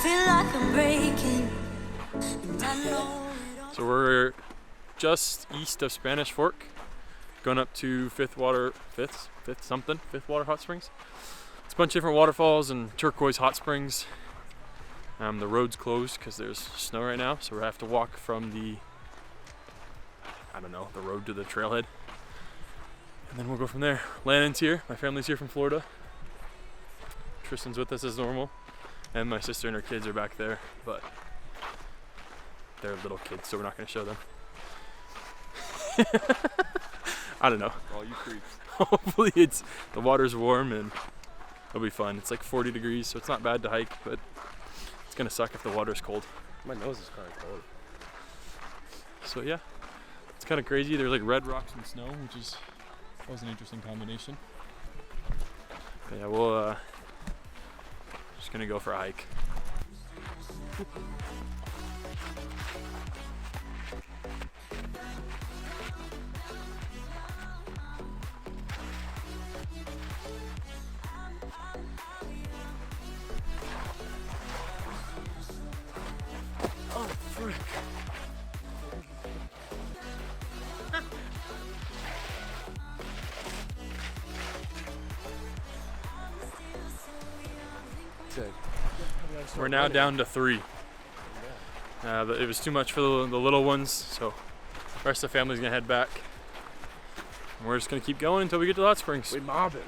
feel like I'm breaking. So we're just east of Spanish Fork, going up to Fifth Water Hot Springs. It's a bunch of different waterfalls and Turquoise hot springs. The road's closed because there's snow right now, so we have to walk from the road to the trailhead, and then we'll go from there. Lannon's here, my family's here from Florida. Tristan's with us as normal, and my sister and her kids are back there, but they're little kids, so we're not going to show them. I don't know. All you creeps. Hopefully the water's warm and it'll be fun. It's like 40 degrees, so it's not bad to hike, but it's gonna suck if the water's cold. My nose is kind of cold. So yeah, it's kind of crazy. There's like red rocks and snow, which was an interesting combination. But yeah, we'll just gonna go for a hike. Oh, frick. We're now down to 3. It was too much for the little ones, so the rest of the family's gonna head back. And we're just gonna keep going until we get to the hot springs. We mobbing.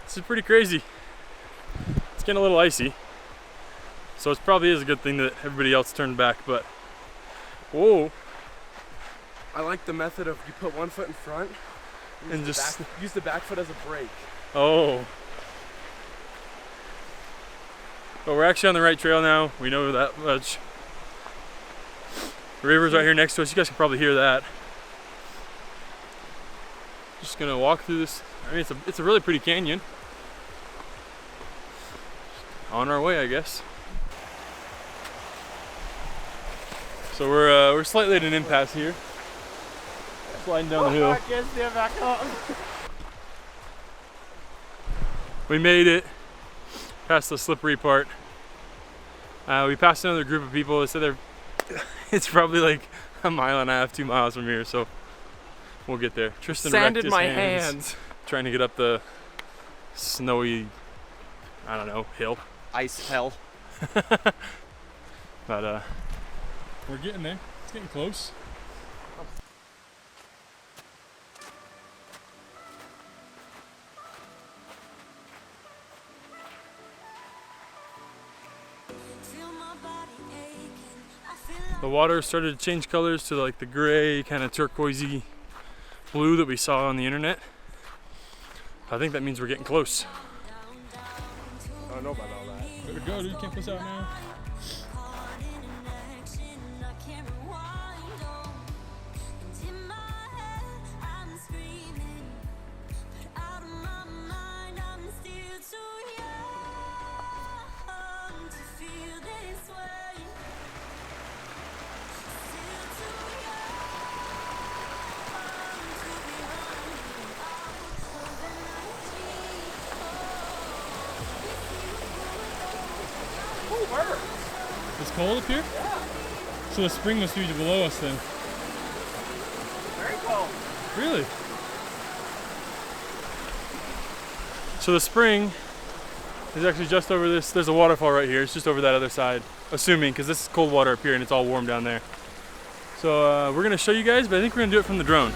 This is pretty crazy. It's getting a little icy, so it probably is a good thing that everybody else turned back, but whoa. I like the method of you put one foot in front and just use the back foot as a brake. Oh. But we're actually on the right trail now. We know that much. The river's right here next to us. You guys can probably hear that. Just gonna walk through this. I mean, it's a really pretty canyon. On our way, I guess. So we're slightly at an impasse here. Sliding down the hill. I can't stand back up. We made it past the slippery part. We passed another group of people. They said it's probably like a mile and a half, 2 miles from here, so we'll get there. Tristan Sanded wrecked his my hands trying to get up the snowy, I don't know, hill. Ice hell. But we're getting there. It's getting close. The water started to change colors to like the gray, kind of turquoisey blue that we saw on the internet. I think that means we're getting close. I don't know about all that. There we go, dude. Can't push out now. It's cold up here? Yeah. So the spring must be below us then. Very cold. Really? So the spring is actually just over this. There's a waterfall right here. It's just over that other side. Assuming, because this is cold water up here and it's all warm down there. So we're going to show you guys, but I think we're going to do it from the drone.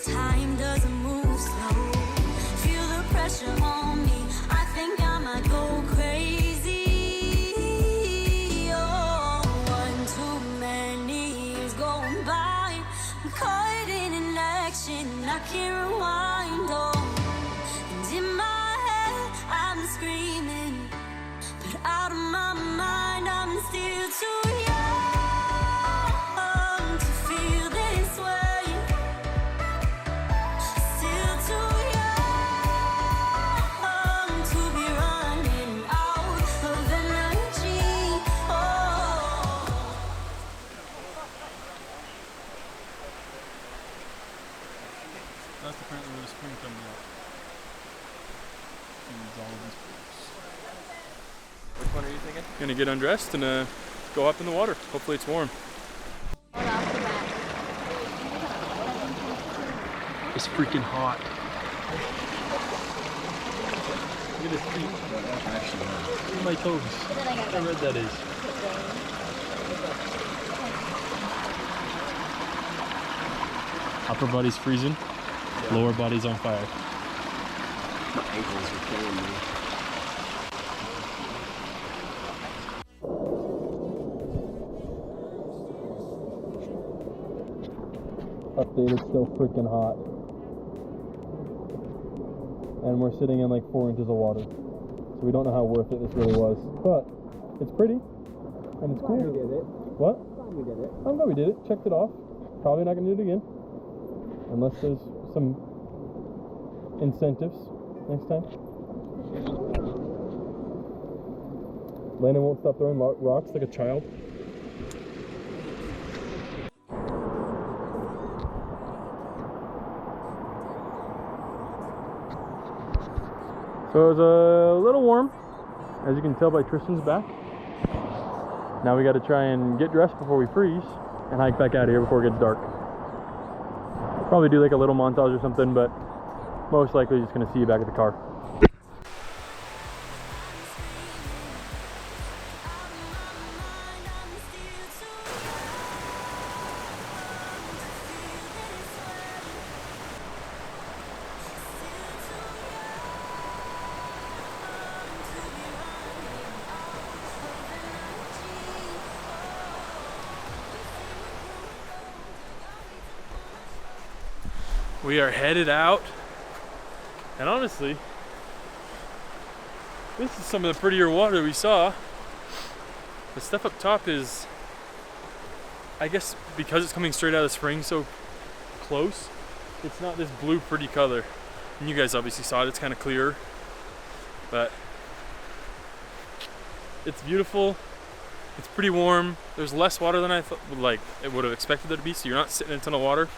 Time doesn't move slow. Feel the pressure on me. caught in an action, I can't rewind. And in my head, I'm screaming, but out of my mind, I'm still too young to feel this way. Still too young to be running out of energy. That's apparently where the spring comes out. Feeds all of these pools. Which one are you thinking? Gonna get undressed and go up in the water. Hopefully it's warm. It's freaking hot. Look at his feet. Look at my toes. How red that is. Upper body's freezing. Lower body's on fire. My ankles are killing me. Update, it's still freaking hot. And we're sitting in like 4 inches of water. So we don't know how worth it this really was. But it's pretty. And it's cool. We did it. What? We did it. I'm glad we did it. Checked it off. Probably not going to do it again. Unless there's some incentives next time. Landon won't stop throwing rocks like a child. So it was a little warm, as you can tell by Tristan's back. Now we got to try and get dressed before we freeze and hike back out of here before it gets dark. Probably do like a little montage or something, but most likely just gonna see you back at the car. We are headed out, and honestly, this is some of the prettier water we saw. The stuff up top is, I guess because it's coming straight out of the spring so close, it's not this blue pretty color. And you guys obviously saw it, it's kind of clearer, but it's beautiful. It's pretty warm. There's less water than I thought, like it would have expected there to be, so you're not sitting in a ton of water.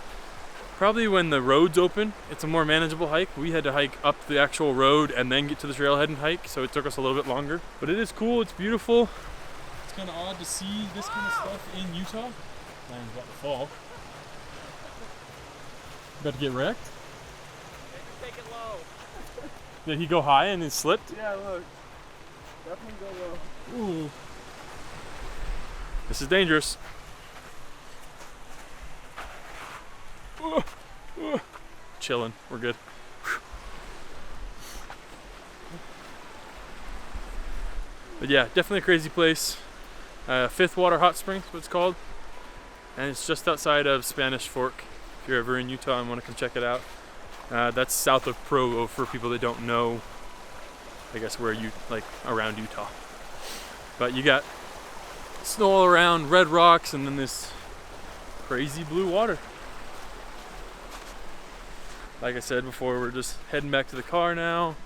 Probably when the road's open, it's a more manageable hike. We had to hike up the actual road and then get to the trailhead and hike, so it took us a little bit longer. But it is cool, it's beautiful. It's kind of odd to see this kind of stuff in Utah. Land's about to fall. About to get wrecked? Maybe take it low. Did he go high and then slipped? Yeah, look. Definitely go low. Ooh. This is dangerous. Chilling, we're good. But yeah, definitely a crazy place. Fifth Water Hot Springs, what it's called. And it's just outside of Spanish Fork. If you're ever in Utah and want to come check it out. That's south of Provo for people that don't know, I guess, where you, like, around Utah. But you got snow all around, red rocks, and then this crazy blue water. Like I said before, we're just heading back to the car now.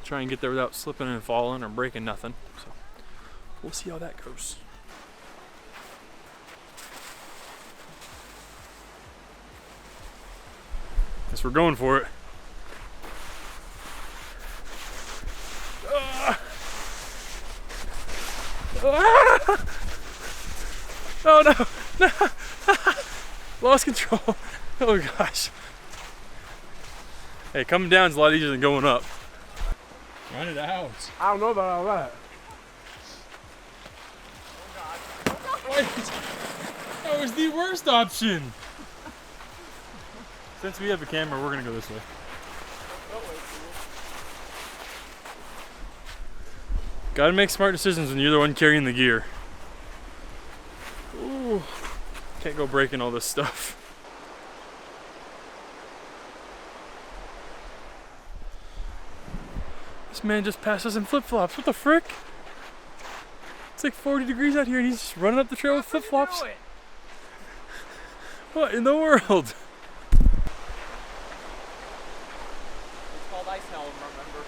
Try and get there without slipping and falling or breaking nothing. So we'll see how that goes. Guess we're going for it. Oh no! No! Lost control. Oh gosh. Hey, coming down is a lot easier than going up. Run it out. I don't know about all that. Wait, that was the worst option. Since we have a camera, we're gonna go this way. Gotta make smart decisions when you're the one carrying the gear. Ooh. Can't go breaking all this stuff. This man just passed us in flip-flops. What the frick? It's like 40 degrees out here and he's just running up the trail with flip-flops. What in the world? It's called ice helm, remember?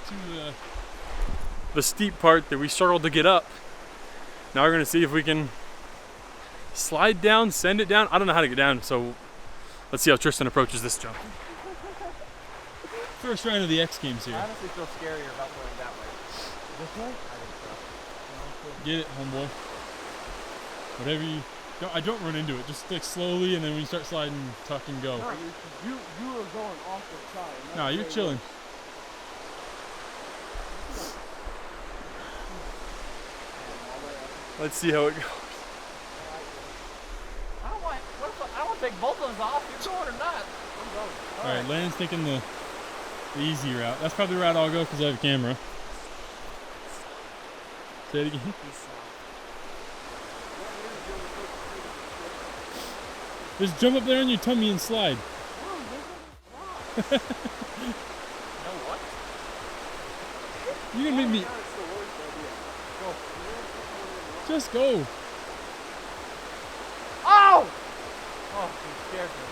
To the steep part that we struggled to get up. Now we're gonna see if we can slide down, send it down. I don't know how to get down, so let's see how Tristan approaches this jump. First round of the X Games here. I honestly feel scarier about going that way. This way? I think so. Get it, homeboy. Whatever you. I don't run into it. Just like slowly, and then when you start sliding, tuck and go. No, you were going off the side. No, you're chilling. Let's see how it goes. I don't want to take both of those off. You're going or not? I'm going. All right, Landon's taking the easy route. That's probably the route I'll go because I have a camera. Say it again. Just jump up there on your tummy and slide. You know what? You're gonna make me. Just go. Oh! Oh, you scared me.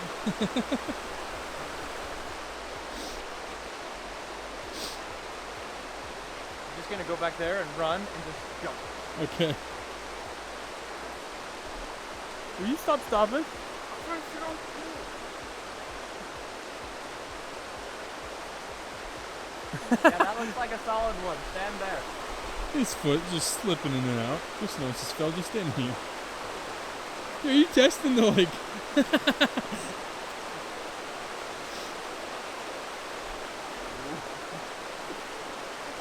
I'm just gonna go back there and run and just jump. Okay. Will you stop stopping? Yeah, that looks like a solid one. Stand there. His foot just slipping in and out. Just noticed his fell just in here. Are you testing the like?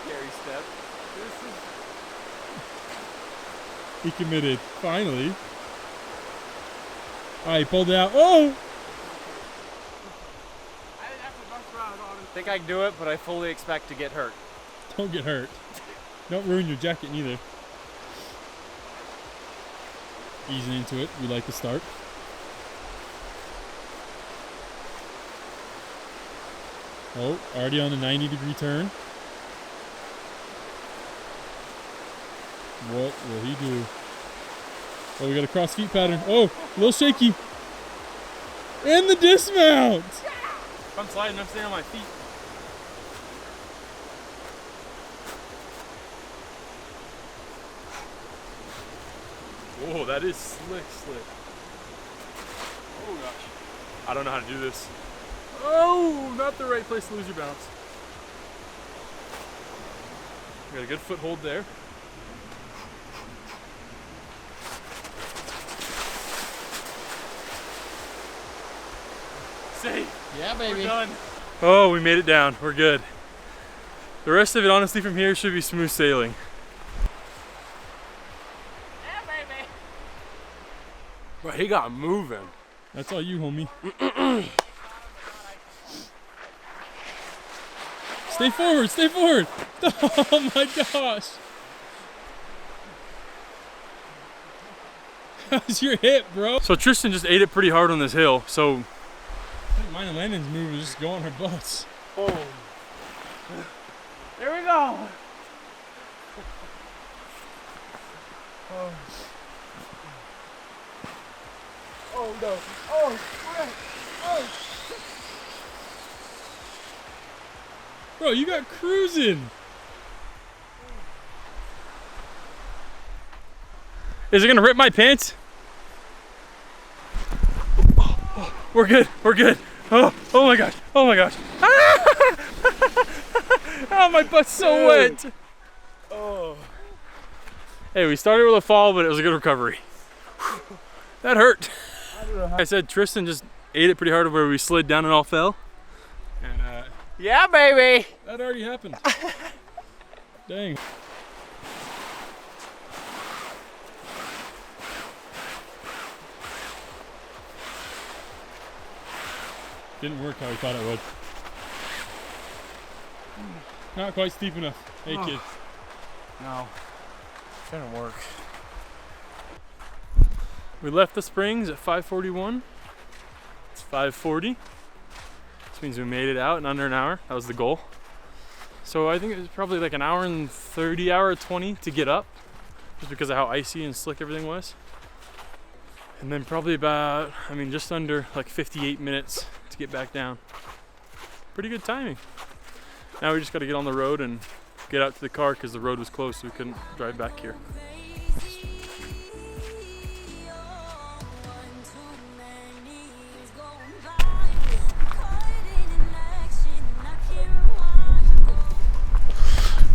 Scary step. He committed. Finally. Alright, he pulled it out. Oh! I think I can do it, but I fully expect to get hurt. Don't get hurt. Don't ruin your jacket neither. Easing into it. We like to start. Oh, already on a 90-degree turn. What will he do? Oh, we got a cross feet pattern. Oh, a little shaky. And the dismount! If I'm sliding, I'm staying on my feet. Oh, that is slick. Oh gosh. I don't know how to do this. Oh, not the right place to lose your balance. We got a good foothold there. Safe. Yeah, baby. We're done. Oh, we made it down. We're good. The rest of it, honestly, from here should be smooth sailing. Yeah, baby. Bro, he got moving. That's all you, homie. Stay forward, stay forward. Oh my gosh. How's your hip, bro? So Tristan just ate it pretty hard on this hill. So I think mine and Landon's move is just go on our butts. Boom. There we go. Oh no. Oh, crap. Oh. Bro, you got cruising. Is it gonna rip my pants? Oh, we're good, we're good. Oh my gosh, oh my gosh. Oh, my butt's so wet. Oh. Hey, we started with a fall, but it was a good recovery. That hurt. I said Tristan just ate it pretty hard where we slid down and all fell. And Yeah, baby. that already happened. Dang. Didn't work how we thought it would. Not quite steep enough. Hey, kid. No. Didn't work. We left the springs at 5:41. It's 5:40. This means we made it out in under an hour. That was the goal. So I think it was probably like an hour and 30, hour 20 to get up, just because of how icy and slick everything was. And then probably about, I mean, just under like 58 minutes to get back down. Pretty good timing. Now we just got to get on the road and get out to the car because the road was closed, so we couldn't drive back here.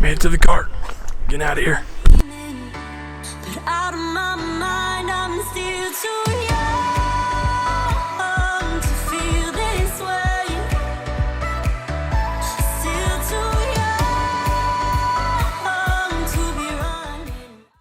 Made it to the car. Getting out of here.